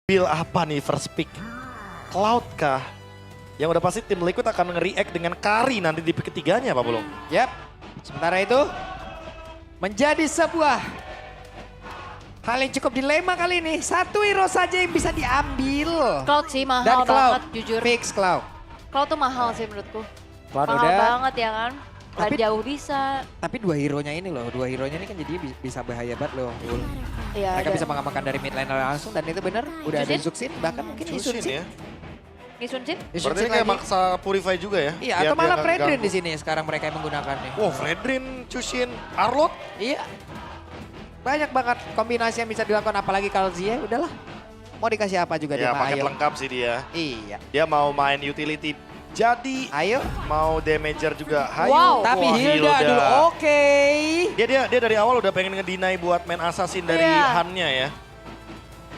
Build apa nih first pick? Cloud kah? Yang udah pasti tim Liquid akan nge-react dengan Kari nanti di pick ketiganya Pak Pulung. Yap, sementara itu menjadi sebuah hal yang cukup dilema kali ini. Satu hero saja yang bisa diambil. Cloud sih Dan mahal Cloud, banget jujur. fix Cloud. Cloud tuh mahal sih menurutku. Cloud Mahal udah. banget ya kan. Gak Tapi- jauh bisa. Tapi dua hero-nya ini loh, dua hero-nya ini kan jadi bisa bahaya banget loh. Iya, Mereka ada. bisa mengamankan dari mid lane langsung dan itu bener. Udah ada Jusin? Zuxin, bahkan mungkin Cusin Isunsin. ya. Nih Sun Jin? Berarti ini kayak maksa Purify juga ya? Iya, Biar atau dia malah nggak Fredrin ganggu. di sini sekarang mereka yang menggunakannya. Wow, Fredrin, Cusin, Arlot. Iya. Banyak banget kombinasi yang bisa dilakukan apalagi kalau Zia udahlah. Mau dikasih apa juga Ya dia mah, paket ayo. lengkap sih dia. Iya. Dia mau main utility jadi, Ayo. mau damager juga. Hayu. Wow. Tapi Wah, Hilda dulu oke. Dia dari awal udah pengen ngedeny buat main assassin dari Iya. Han-nya ya.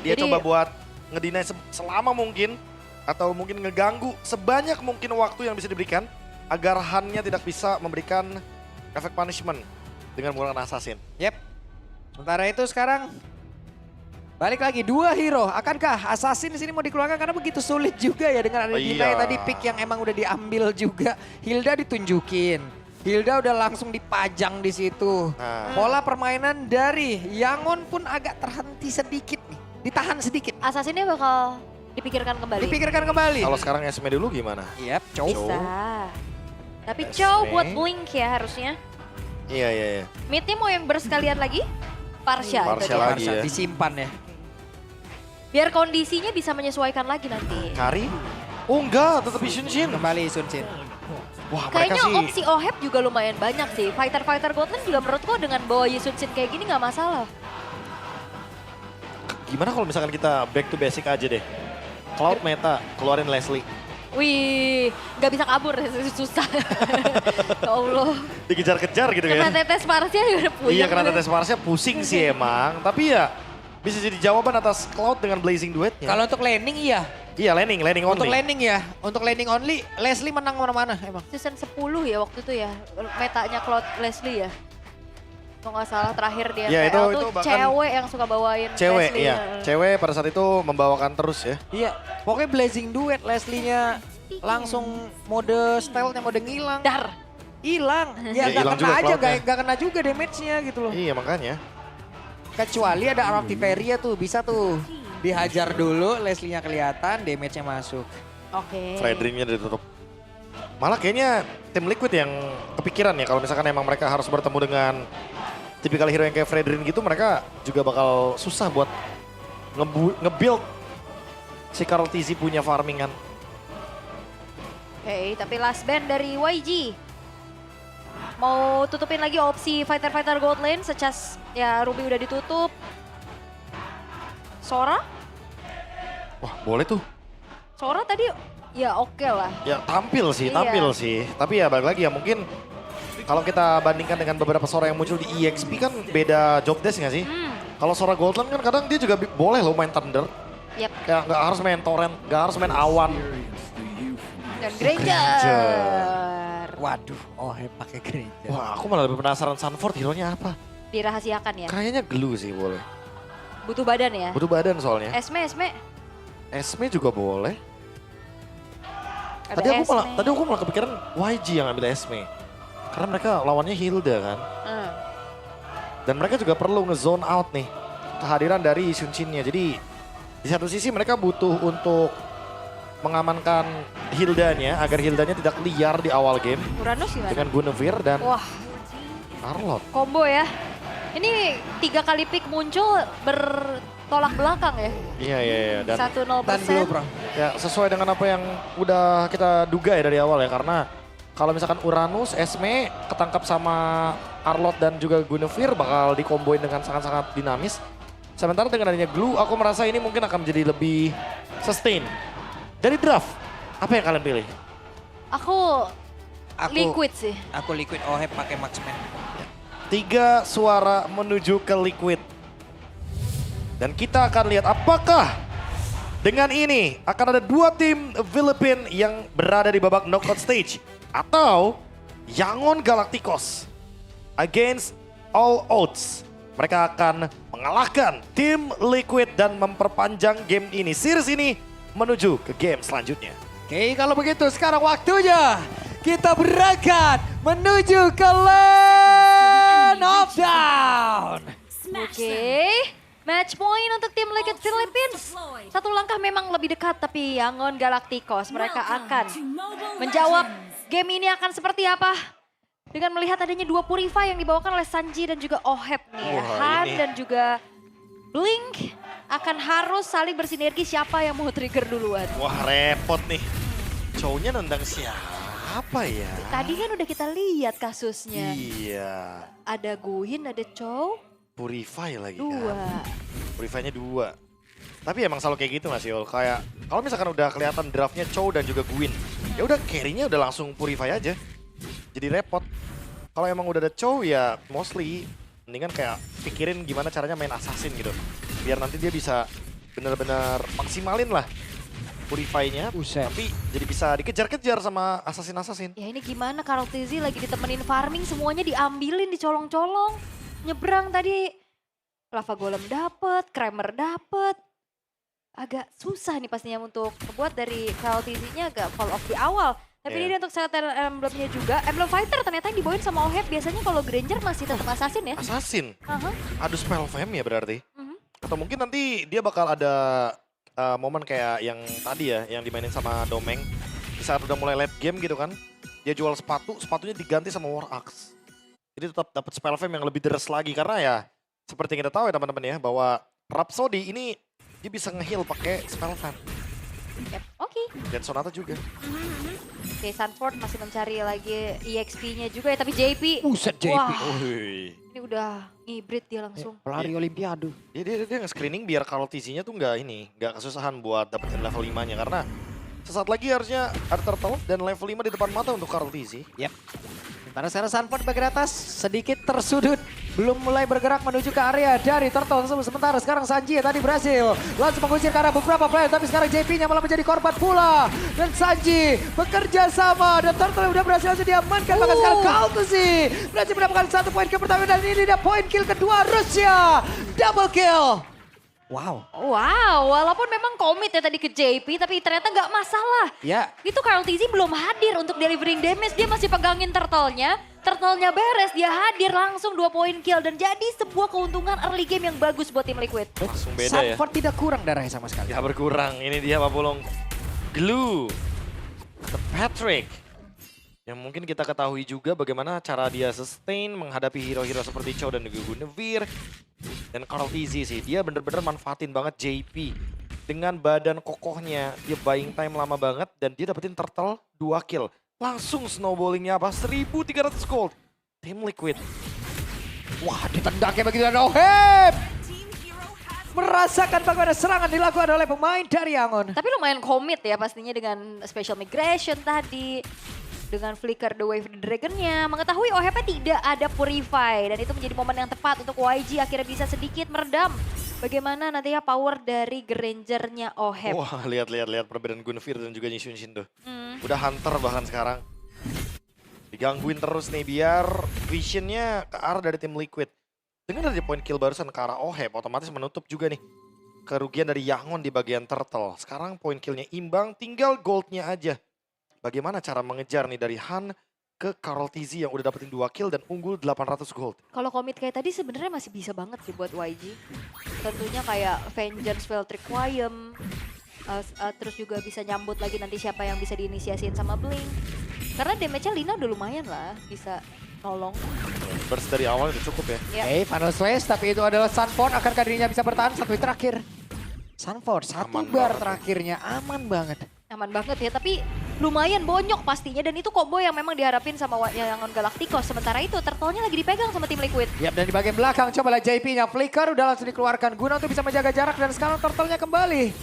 Dia Jadi- coba buat ngedeny selama mungkin atau mungkin ngeganggu sebanyak mungkin waktu yang bisa diberikan agar Han-nya tidak bisa memberikan efek punishment dengan menggunakan assassin. Yep. Sementara itu sekarang balik lagi dua hero. Akankah Assassin di sini mau dikeluarkan karena begitu sulit juga ya dengan ada Oh, Hilda yang iya. tadi pick yang emang udah diambil juga. Hilda ditunjukin. Hilda udah langsung dipajang di situ. Nah, Pola permainan dari Yangon pun agak terhenti sedikit nih. Ditahan sedikit. Assassinnya bakal dipikirkan kembali. Dipikirkan kembali. kalau sekarang Esme dulu gimana? Yep, cow. Bisa. Tapi Esme. Chow buat Blink ya harusnya. Iya. Midnya mau yang bersekalian lagi? Parsha. itu Parsha dia. lagi ya. Disimpan ya. Biar kondisinya bisa menyesuaikan lagi nanti. Kari? Oh enggak, tetap Isun-Shin. Kembali Sun Shin. Wah mereka Kayaknya sih. opsi OHEP juga lumayan banyak sih. Fighter-fighter Gotland juga menurutku dengan bawa Yisun Shin kayak gini nggak masalah. Gimana kalau misalkan kita back to basic aja deh. Cloud meta, keluarin Leslie. Wih, nggak bisa kabur, susah. Ya Allah. Dikejar-kejar gitu Kena kan. tetes Marsnya udah puyeng. Iya karena tetes Marsnya pusing sih emang. Tapi ya bisa jadi jawaban atas Cloud dengan Blazing Duetnya. Kalau untuk landing iya. Iya landing only. Untuk landing ya. Untuk landing only Leslie menang mana-mana emang. Season 10 ya waktu itu ya, metanya Cloud Leslie ya. Kalau nggak salah terakhir dia Ya, PL itu tuh bahkan cewek yang suka bawain Cewek, Leslie. iya. Cewek pada saat itu membawakan terus ya. Iya. Pokoknya blazing duet Leslie-nya langsung mode style-nya mode ngilang. Dar. Hilang. Ya, Ya nggak hilang kena juga aja, cloud-nya. nggak kena juga damage-nya gitu loh. Iya makanya. Kecuali ada Artiferia tuh, bisa tuh. Dihajar dulu, Leslie-nya kelihatan, damage-nya masuk. Oke. Fredrin-nya ditutup. Malah kayaknya tim Liquid yang kepikiran ya kalau misalkan emang mereka harus bertemu dengan tipikal hero yang kayak Fredrin gitu, mereka juga bakal susah buat nge-build si Karl TZ punya farmingan. Oke, tapi last band dari YG. Mau tutupin lagi opsi fighter-fighter gold lane secas ya Ruby udah ditutup. Sora? Wah boleh tuh. Sora tadi ya oke lah. Ya tampil sih, Iya. tampil sih. Tapi ya balik lagi ya mungkin kalau kita bandingkan dengan beberapa Sora yang muncul di EXP kan beda job desk nggak sih? Kalau Sora Goldland kan kadang dia juga boleh loh main Thunder. Yep. Kayak nggak harus main Torrent, nggak harus main Awan. Dan Granger. Waduh, oh pakai gereja. Wah aku malah lebih penasaran Sunford hero-nya apa? Dirahasiakan ya. Kayaknya Glue sih boleh. Butuh badan ya. Butuh badan soalnya. Esme. Esme juga boleh. Ada Tadi aku malah kepikiran YG yang ambil Esme. Karena mereka lawannya Hilda kan. Dan mereka juga perlu nge-zone out nih kehadiran dari Isun-Shin-nya. Jadi di satu sisi mereka butuh untuk mengamankan Hildanya agar Hildanya tidak liar di awal game Uranus gimana? dengan Guinevere dan Wah, Arlot. combo ya. Ini 3 kali pick muncul bertolak belakang ya. Iya. Dan 1-0%. Dan dulu bro. ya sesuai dengan apa yang udah kita duga ya dari awal ya. Karena kalau misalkan Uranus, Esme ketangkap sama Arlot dan juga Guinevere bakal dikomboin dengan sangat-sangat dinamis. Sementara dengan adanya Glue, aku merasa ini mungkin akan menjadi lebih sustain. Dari draft, apa yang kalian pilih? Aku liquid sih. Aku liquid OHEP pakai Marksman. 3 suara menuju ke Liquid. Dan kita akan lihat apakah dengan ini akan ada 2 tim Philippine yang berada di babak knockout stage. Atau Yangon Galacticos against All Odds mereka akan mengalahkan tim Liquid dan memperpanjang game ini, series ini menuju ke game selanjutnya. Oke, kalau begitu sekarang waktunya kita berangkat menuju ke Land of Down. Oke, match point untuk tim Liquid Philippines. Satu langkah memang lebih dekat, tapi Yangon Galacticos mereka akan menjawab game ini akan seperti apa. Dengan melihat adanya dua Purify yang dibawakan oleh Sanji dan juga Oheb nih. Wah, Han ini. dan juga Blink akan harus saling bersinergi siapa yang mau trigger duluan. Wah repot nih, Chow-nya nendang siapa ya? Tadi kan udah kita lihat kasusnya. Iya, Ada Guhin, ada Chow, Purify lagi dua. kan. Purify-nya 2. Tapi emang selalu kayak gitu Mas Yol, kayak kalau misalkan udah kelihatan draftnya Chow dan juga Gwyn, ya udah carry-nya udah langsung Purify aja. Jadi repot. Kalau emang udah ada Chow ya mostly mendingan kayak pikirin gimana caranya main assassin gitu. Biar nanti dia bisa bener-bener maksimalin lah Purify-nya. Buset. Tapi jadi bisa dikejar-kejar sama assassin-assassin. Ya ini gimana Karl Tizi lagi ditemenin farming semuanya diambilin, dicolong-colong. Nyebrang tadi Lava Golem dapet, Kramer dapet. Agak susah nih pastinya untuk buat dari Karl Tizi-nya agak fall off di awal. Tapi Iya. ini untuk Celestial Emblemnya juga. Emblem Fighter ternyata yang dibawain sama Oheb. Biasanya kalau Granger masih tetap assassin ya. Assassin? Aha. Adu spell fam ya berarti? Mhm. Atau mungkin nanti dia bakal ada momen kayak yang tadi ya, yang dimainin sama Domeng. Di saat udah mulai late game gitu kan, dia jual sepatu, sepatunya diganti sama War Axe. Jadi tetap dapat spell fam yang lebih deres lagi karena ya seperti yang kita tahu ya teman-teman ya, bahwa Rhapsody ini dia bisa nge-heal pakai spell fam. Yep. Oke. Dan Sonata juga. Oke, Sanford masih mencari lagi EXP-nya juga ya. Tapi JP. Buset JP. Wah, Wih. ini udah ngibrit dia langsung. Pelari Olimpiade. Dia nge-screening biar kalau TC-nya tuh nggak kesusahan buat dapetin level 5-nya karena sesaat lagi harusnya ada Turtle dan level 5 di depan mata untuk Karl TC. Yap. Sementara sekarang Sanford bagian atas sedikit tersudut. Belum mulai bergerak menuju ke area dari Turtle. Sementara sekarang Sanji tadi berhasil langsung mengusir ke arah beberapa player. Tapi sekarang JP-nya malah menjadi korban pula. Dan Sanji bekerja sama. Dan Turtle udah berhasil langsung diamankan. Bahkan sekarang Kaltusi berhasil mendapatkan 1 poin kill pertama. Dan ini dia poin kill kedua Rusia. Double kill. Wow. Wow, walaupun memang komit ya tadi ke JP, tapi ternyata nggak masalah. Ya. Itu Karl Tizi belum hadir untuk delivering damage, dia masih pegangin turtle-nya. Turtle-nya beres, dia hadir langsung 2 poin kill. Dan jadi sebuah keuntungan early game yang bagus buat tim Liquid. Langsung beda ya. Sanford tidak kurang darahnya sama sekali. Ya berkurang, ini dia Papulong. Glue. The Patrick. Yang mungkin kita ketahui juga bagaimana cara dia sustain menghadapi hero-hero seperti Chow dan juga Guinevere. Dan Karl Tizi sih, dia bener-bener manfaatin banget JP. Dengan badan kokohnya, dia buying time lama banget dan dia dapetin turtle 2 kill. Langsung snowballingnya apa? 1.300 gold. Tim Liquid. Wah, ditendangnya begitu dan Oheb merasakan bagaimana serangan dilakukan oleh pemain dari Yangon. Tapi lumayan komit ya pastinya dengan special migration tadi. Dengan flicker the wave the dragon-nya. Mengetahui Ohebnya tidak ada purify. Dan itu menjadi momen yang tepat untuk YG akhirnya bisa sedikit meredam. Bagaimana nantinya power dari Granger-nya Oheb. Wah, lihat perbedaan Guinevere dan juga Nishunshin tuh. Hmm. Udah hunter bahkan sekarang. Digangguin terus nih biar visionnya ke arah dari tim Liquid. Dengan dari point kill barusan ke arah Oheb, otomatis menutup juga nih kerugian dari Yangon di bagian turtle. Sekarang point killnya imbang, tinggal goldnya aja. Bagaimana cara mengejar nih dari Han ke Karl Tizi yang udah dapetin 2 kill dan unggul 800 gold. Kalau komit kayak tadi sebenarnya masih bisa banget sih buat YG. Tentunya kayak Vengeance Felt Requiem. Terus juga bisa nyambut lagi nanti siapa yang bisa diinisiasiin sama Blink. Karena damage-nya Lina udah lumayan lah, bisa nolong. Burst dari awal udah cukup ya. Ya. Final slash, tapi itu adalah Sanford. Akankah dirinya bisa bertahan 1 hit terakhir? Sanford, 1 Aman bar banget. terakhirnya, aman banget. Aman banget ya, tapi lumayan bonyok pastinya. Dan itu combo yang memang diharapin sama Yangon Galacticos. Sementara itu turtle-nya lagi dipegang sama tim Liquid. Yap, dan di bagian belakang coba lihat JP-nya. Flicker udah langsung dikeluarkan guna untuk bisa menjaga jarak. Dan sekarang turtle-nya kembali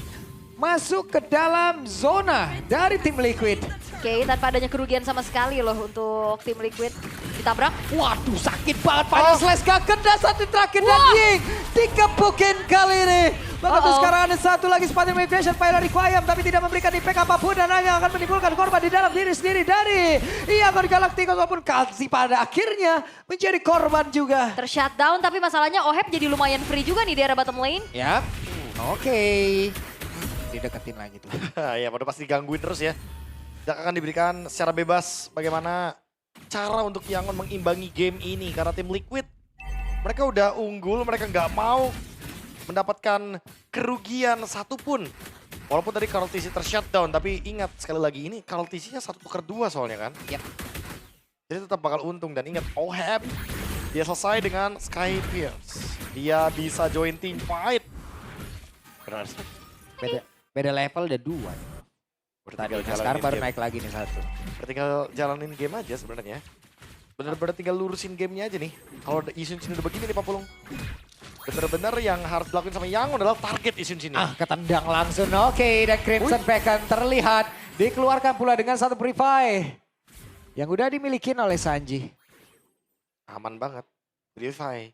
masuk ke dalam zona dari tim Liquid. Oke, tanpa adanya kerugian sama sekali loh untuk tim Liquid. Ditabrak. Waduh, sakit banget. Final slash gak kena 1 terakhir dan Wah. Ying dikepukin kali ini Bahkan tuh sekarang ada satu lagi Spider Migration Pilot Requiem tapi tidak memberikan impact apapun dan hanya akan menimbulkan korban di dalam diri sendiri dari Yangon Galacticos walaupun Kalsi pada akhirnya menjadi korban juga. Tershutdown tapi masalahnya Oheb jadi lumayan free juga nih di area bottom lane. Yap, oke. Dideketin lagi tuh. Ya udah pasti digangguin terus ya. Tidak akan diberikan secara bebas bagaimana cara untuk Yangon mengimbangi game ini. Karena tim Liquid mereka udah unggul, mereka nggak mau mendapatkan kerugian satupun. Walaupun tadi Karl TC tershutdown, tapi ingat sekali lagi ini Karl TC-nya 1-2 soalnya kan. Yap. Jadi tetap bakal untung dan ingat Oheb dia selesai dengan Sky Pierce. Dia bisa join team fight. Benar. Beda level udah 2. Bertinggal Nah, sekarang jalanin baru game. naik lagi nih 1. Bertinggal jalanin game aja sebenarnya. Bener-bener tinggal lurusin gamenya aja nih. Kalau Isun sini udah begini nih Pak Pulung. Bener-bener yang harus dilakuin sama Yangon adalah target Isun sini. Ketendang langsung. Oke, dan Crimson Pecan terlihat dikeluarkan pula dengan satu Purify yang udah dimiliki oleh Sanji. Aman banget. Purify.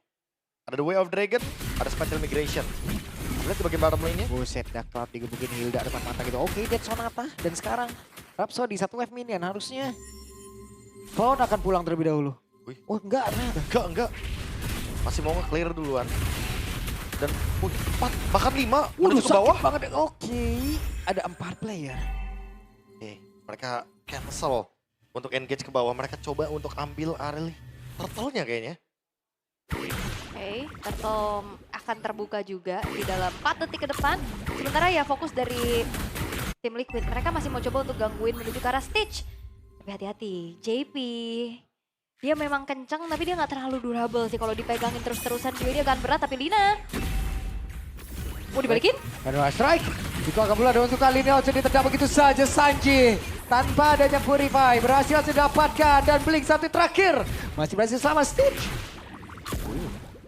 Ada The Way of Dragon, ada Spatial Migration. Lihat di bagian bottom lane-nya. Buset, Dark Cloud digebukin Hilda depan mata gitu. Oke, Dead Sonata. Dan sekarang Rhapsody satu wave minion harusnya. Cloud akan pulang terlebih dahulu. Wih. Oh enggak, Enggak. Masih mau nge-clear duluan. Dan 4, bahkan 5 menuju ke bawah. banget. Oke, ada 4 player. Oke, mereka cancel untuk engage ke bawah. Mereka coba untuk ambil Areli. Turtle-nya kayaknya. Oke, Turtle akan terbuka juga di dalam 4 detik ke depan. Sementara ya fokus dari tim Liquid. Mereka masih mau coba untuk gangguin menuju ke arah Stitch. Tapi hati-hati, JP. Dia memang kenceng tapi dia nggak terlalu durable sih. Kalau dipegangin terus-terusan juga dia akan berat. Tapi Lina, mau dibalikin? Ada strike. Itu akan pula untuk kali ini Ocean ditendang begitu saja Sanji. Tanpa adanya Purify berhasil didapatkan dan Blink satu terakhir. Masih berhasil sama Stitch.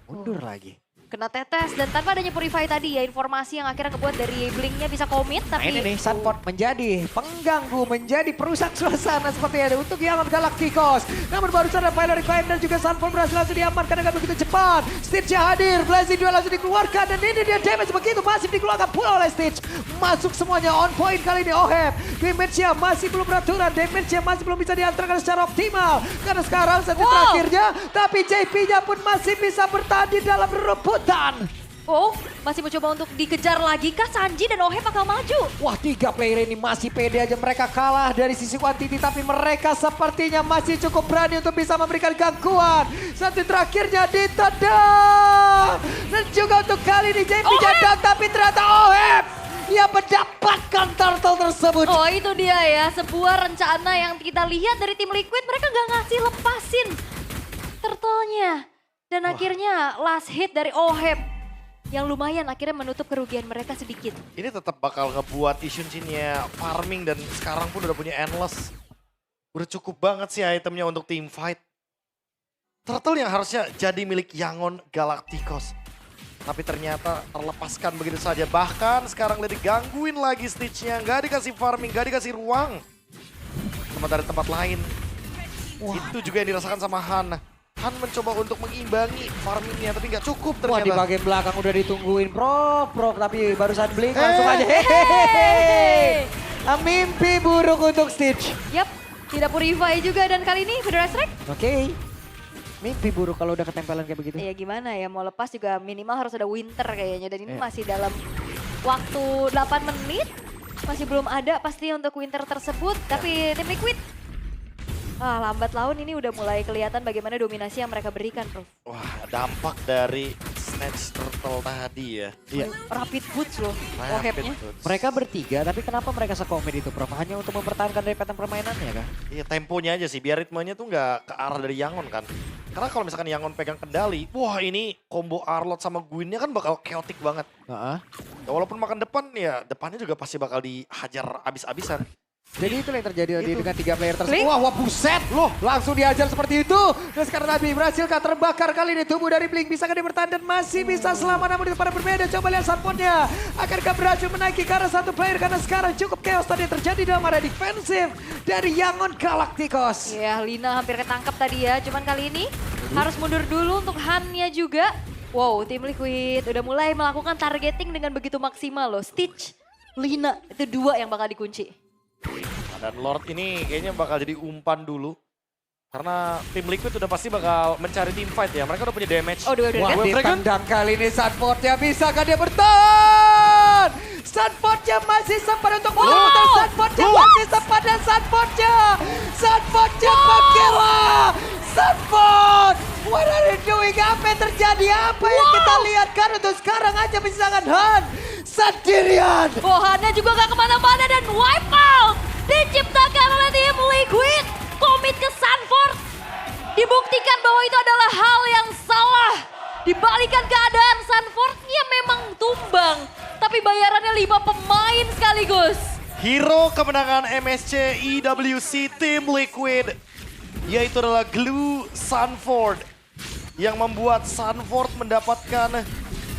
Mundur lagi. Kena tetes dan tanpa adanya Purify tadi ya informasi yang akhirnya kebuat dari Blinknya bisa komit Nah tapi ini nih Sunport menjadi pengganggu, menjadi perusak suasana seperti ada untuk Yangon Galacticos. Namun baru saja Pilot Requiem dan juga Sunport berhasil langsung diamankan dengan begitu cepat. Stitch hadir, Blazing Duel langsung dikeluarkan dan ini dia damage begitu masif dikeluarkan pula oleh Stitch. Masuk semuanya on point kali ini Oheb. Damage-nya masih belum beraturan, damage-nya masih belum bisa diantarkan secara optimal. Karena sekarang set terakhirnya, tapi JP-nya pun masih bisa bertahan di dalam rebutan. oh masih mencoba untuk dikejar lagi kah Sanji dan Oheb bakal maju. Wah 3 player ini masih pede aja mereka kalah dari sisi kuantiti tapi mereka sepertinya masih cukup berani untuk bisa memberikan gangguan. Satu terakhirnya ditendang dan juga untuk kali ini JP jadang tapi ternyata Oheb yang mendapatkan turtle tersebut. Oh itu dia ya sebuah rencana yang kita lihat dari tim Liquid mereka nggak ngasih lepasin turtle-nya. Dan akhirnya last hit dari Oheb yang lumayan akhirnya menutup kerugian mereka sedikit. Ini tetap bakal ngebuat Isun sini-nya farming dan sekarang pun udah punya endless. Udah cukup banget sih itemnya untuk team fight. Turtle yang harusnya jadi milik Yangon Galacticos. Tapi ternyata terlepaskan begitu saja. Bahkan sekarang lihat digangguin lagi Stitch-nya. Gak dikasih farming, gak dikasih ruang. Sementara di tempat lain. Itu juga yang dirasakan sama Han. Han mencoba untuk mengimbangi farmingnya tapi nggak cukup Wah di ternyata. bagian belakang udah ditungguin Prof tapi barusan Blink langsung aja hehehe. Mimpi buruk untuk Stitch. Yap, tidak Purify juga dan kali ini Fedora Strike. Oke. Mimpi buruk kalau udah ketempelan kayak begitu. Ya gimana ya mau lepas juga minimal harus ada Winter kayaknya dan ini masih dalam waktu 8 menit. Masih belum ada pasti untuk Winter tersebut tapi tim Liquid lambat laun ini udah mulai kelihatan bagaimana dominasi yang mereka berikan, Prof. Wah, dampak dari Snatch Turtle tadi ya. Iya. Rapid boots loh, Rapid Ohebnya. boots. Mereka bertiga tapi kenapa mereka sekomit itu Prof? Hanya untuk mempertahankan dari pattern permainannya kah? Iya, temponya aja sih, biar ritmenya tuh nggak ke arah dari Yangon kan. Karena kalau misalkan Yangon pegang kendali, wah ini combo Arlot sama Gwynnya kan bakal chaotic banget. Heeh. Ya, walaupun makan depan, ya depannya juga pasti bakal dihajar abis-abisan. Jadi itu yang terjadi Itu. dengan 3 player tersebut. Blink. Wah buset loh, langsung diajar seperti itu. Dan sekarang Nabi berhasilkah terbakar kali ini tubuh dari Blink. Bisakah dia bertahan dan masih bisa selamat namun itu pada berbeda. Coba lihat Sunpotnya. Akankah berhasil menaiki karena satu player karena sekarang cukup chaos tadi yang terjadi dalam area defensif dari Yangon Galacticos. Ya, Lina hampir ketangkep tadi ya. Cuman kali ini harus mundur dulu untuk Han-nya juga. Wow, tim Liquid udah mulai melakukan targeting dengan begitu maksimal loh. Stitch, Lina, itu 2 yang bakal dikunci. Nah, dan Lord ini kayaknya bakal jadi umpan dulu. Karena tim Liquid udah pasti bakal mencari team fight ya. Mereka udah punya damage. Oh, dua. Wah, Wave Dragon. ditendang kali ini Sunfortnya, bisakah dia bertahan? Sunfortnya masih sempat untuk memutar, Sunfortnya masih sempat dan Sunfortnya Bakela. Sunfort, what are you doing? Apa yang terjadi? Apa yang kita lihat kan untuk sekarang aja misalkan Han sendirian. Bohannya juga gak kemana-mana dan wipe out. Diciptakan oleh tim Liquid. Komit ke Sunfort. Dibuktikan bahwa itu adalah hal yang salah. Dibalikan keadaan, Sunfortnya memang tumbang. Tapi bayarannya 5 pemain sekaligus. Hero kemenangan MSC EWC Team Liquid yaitu adalah Glue Sunfort yang membuat Sunfort mendapatkan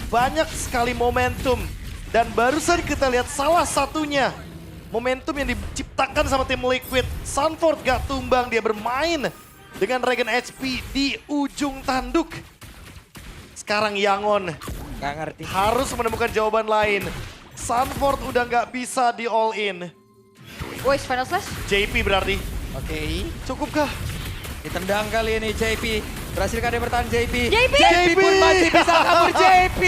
banyak sekali momentum dan barusan kita lihat salah satunya momentum yang diciptakan sama tim Liquid. Sunfort gak tumbang, dia bermain dengan Regen HP di ujung tanduk. Sekarang Yangon Gak ngerti. harus menemukan jawaban lain. Sunfort udah gak bisa di all in. Boys, final slash. JP berarti. Oke. Cukupkah? Ditendang kali ini JP. Berhasilkah dia bertahan JP? JP! JP pun masih bisa kabur JP.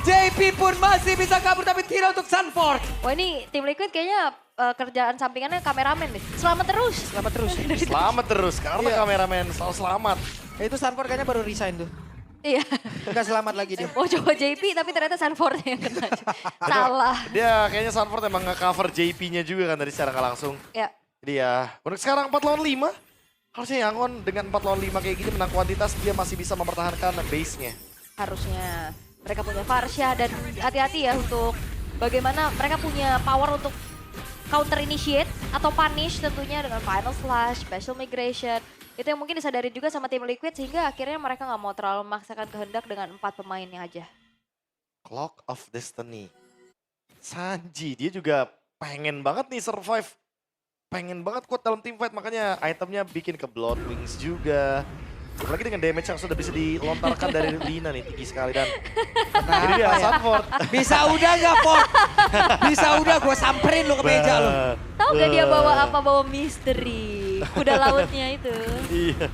JP pun masih bisa kabur tapi tidak untuk Sunfort. Wah ini tim Liquid kayaknya kerjaan sampingannya kameramen nih. Selamat terus. Selamat terus. Selamat terus karena Iya. kameramen selalu selamat. Itu Sunfort kayaknya baru resign tuh. Iya. Enggak selamat lagi dia. Oh coba JP tapi ternyata Sunfort yang kena. Salah. Dia kayaknya Sunfort emang nge-cover JP-nya juga kan tadi secara nggak langsung. Ya. Jadi ya, untuk sekarang 4 lawan 5. Harusnya Yangon dengan 4 lawan 5 kayak gini menang kuantitas dia masih bisa mempertahankan base-nya. Harusnya mereka punya Varsha dan hati-hati ya untuk bagaimana mereka punya power untuk counter initiate atau punish tentunya dengan final slash, special migration. Itu yang mungkin disadari juga sama tim Liquid sehingga akhirnya mereka nggak mau terlalu memaksakan kehendak dengan 4 pemainnya aja. Clock of Destiny. Sanji, dia juga pengen banget nih survive. Pengen banget kuat dalam team fight, makanya itemnya bikin ke Blood Wings juga. Apalagi dengan damage yang sudah bisa dilontarkan dari Lina nih, tinggi sekali dan ini dia Sunfort. Bisa udah gak Fort? Bisa udah gue samperin lu ke meja lu. Tahu gak dia bawa apa? Bawa misteri. Kuda lautnya itu. Iya.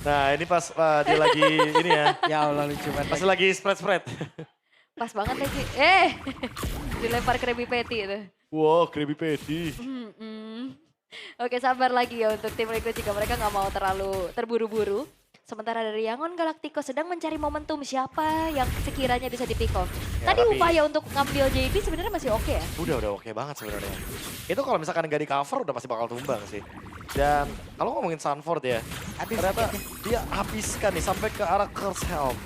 Nah ini pas dia lagi ini ya, Ya Allah lucu banget. pas lagi spread-spread. Pas banget lagi. Dilempar Krabby Patty itu. Wow, Krabby Patty. Oke sabar lagi ya untuk tim Liquid jika mereka nggak mau terlalu terburu-buru. Sementara dari Yangon Galacticos sedang mencari momentum siapa yang sekiranya bisa di-pick off. Ya, Tadi tapi- upaya untuk ngambil JP sebenarnya masih oke ya. Udah oke banget sebenarnya. Itu kalau misalkan nggak di cover udah pasti bakal tumbang sih. Dan kalau ngomongin Sunfort ya, ternyata dia habiskan nih sampai ke arah Curse Helm.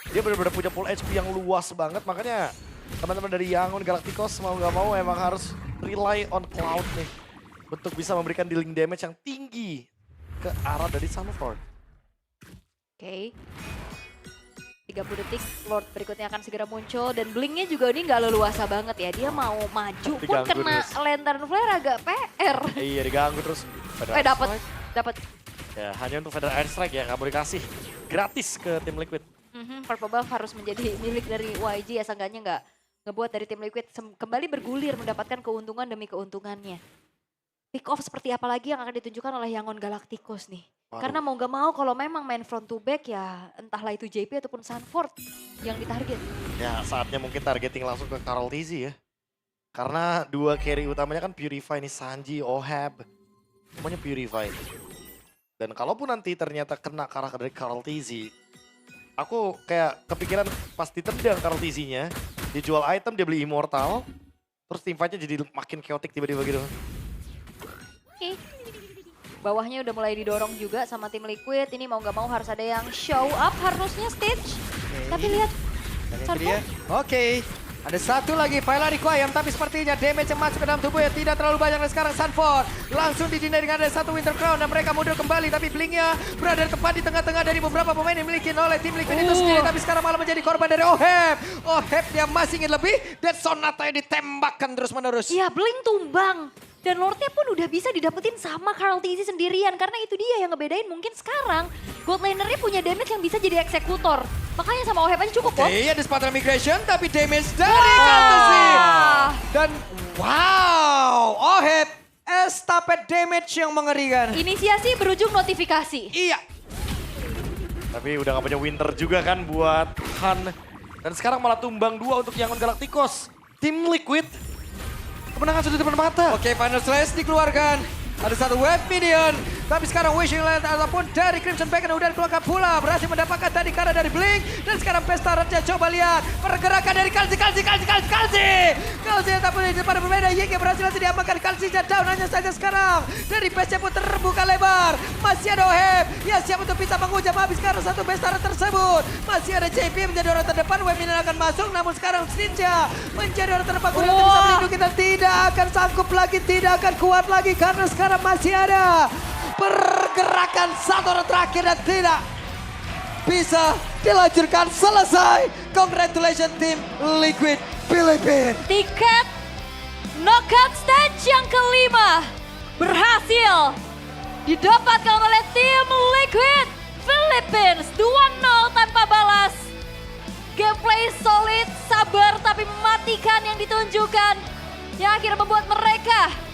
Dia benar-benar punya full HP yang luas banget, makanya teman-teman dari Yangon Galacticos mau nggak mau emang harus rely on Cloud nih. Untuk bisa memberikan dealing damage yang tinggi ke arah dari Sunfort. Oke. 30 detik, Lord berikutnya akan segera muncul dan blinknya juga ini nggak leluasa banget ya. Dia mau maju pun Diganggu kena terus. lantern flare agak PR. Iya diganggu terus. Dapat. Ya hanya untuk Federal Airstrike ya, nggak boleh kasih gratis ke tim Liquid. Purple buff harus menjadi milik dari YG ya, seenggaknya nggak ngebuat dari tim Liquid kembali bergulir mendapatkan keuntungan demi keuntungannya. Pick off seperti apa lagi yang akan ditunjukkan oleh Yangon Galacticos nih. Waduh. Karena mau gak mau kalau memang main front to back ya entahlah itu JP ataupun Sunfort yang ditarget. Ya saatnya mungkin targeting langsung ke Karl Tizzy ya. Karena dua carry utamanya kan Purify nih, Sanji, Ohab. Semuanya Purify. Dan kalaupun nanti ternyata kena karakter dari Karl Tizzy, aku kayak kepikiran pas ditendang Karl Tizzy-nya, dijual item, dia beli Immortal, terus team fight-nya jadi makin chaotic tiba-tiba gitu. Oke. Bawahnya udah mulai didorong juga sama tim Liquid. Ini mau gak mau harus ada yang show up harusnya Stitch. Tapi lihat Sunfort. Oke. Ada satu lagi Viola requiem tapi sepertinya damage yang masuk ke dalam tubuhnya tidak terlalu banyak dan sekarang Sunfort langsung didinai dengan ada satu Winter Crown dan mereka mundur kembali tapi blinknya berada tepat di tengah-tengah dari beberapa pemain yang dimiliki oleh tim Liquid itu sendiri tapi sekarang malah menjadi korban dari Ohab. Ohab dia masih ingin lebih dan Sonata yang ditembakkan terus menerus. Iya, Blink tumbang. Dan Lordnya pun udah bisa didapetin sama Karl TZ sendirian. Karena itu dia yang ngebedain mungkin sekarang. Gold lanernya punya damage yang bisa jadi eksekutor. Makanya sama OHEP aja cukup, Bob. Oke, ada Spartan Migration tapi damage dari Kaltesi. Dan wow, OHEP estafet damage yang mengerikan. Inisiasi berujung notifikasi. Iya. Tapi udah gak punya Winter juga kan buat Han. Dan sekarang malah tumbang 2 untuk Yangon Galacticos. Tim Liquid. Kemenangan sudah di depan mata. Oke, Final Slash dikeluarkan. Ada satu wave minion. Tapi sekarang Wishing Land ataupun dari Crimson Backen udah dikeluarkan pula. Berhasil mendapatkan tadi karena dari Blink. Dan sekarang Pesta Ratnya coba lihat. Pergerakan dari Kalsi. Kalsi tapi di depan berbeda. Yeke berhasil nanti diamankan. Kalsi down hanya saja sekarang. Dari Pesta pun terbuka lebar. Masih ada OHEP. Ya siap untuk bisa menghujam habis sekarang satu Pesta Rat tersebut. Masih ada JP menjadi orang terdepan. Wave minion akan masuk. Namun sekarang Ninja menjadi orang terdepan. Kurang bisa melindungi dan tidak akan sanggup lagi. Tidak akan kuat lagi. Karena sekarang masih ada pergerakan satu orang terakhir dan tidak bisa dilanjutkan. Selesai. Congratulations tim Liquid Philippines. Tiket knockout stage yang kelima berhasil didapatkan oleh tim Liquid Philippines. 2-0 tanpa balas. Gameplay solid, sabar tapi mematikan yang ditunjukkan. Yang akhirnya membuat mereka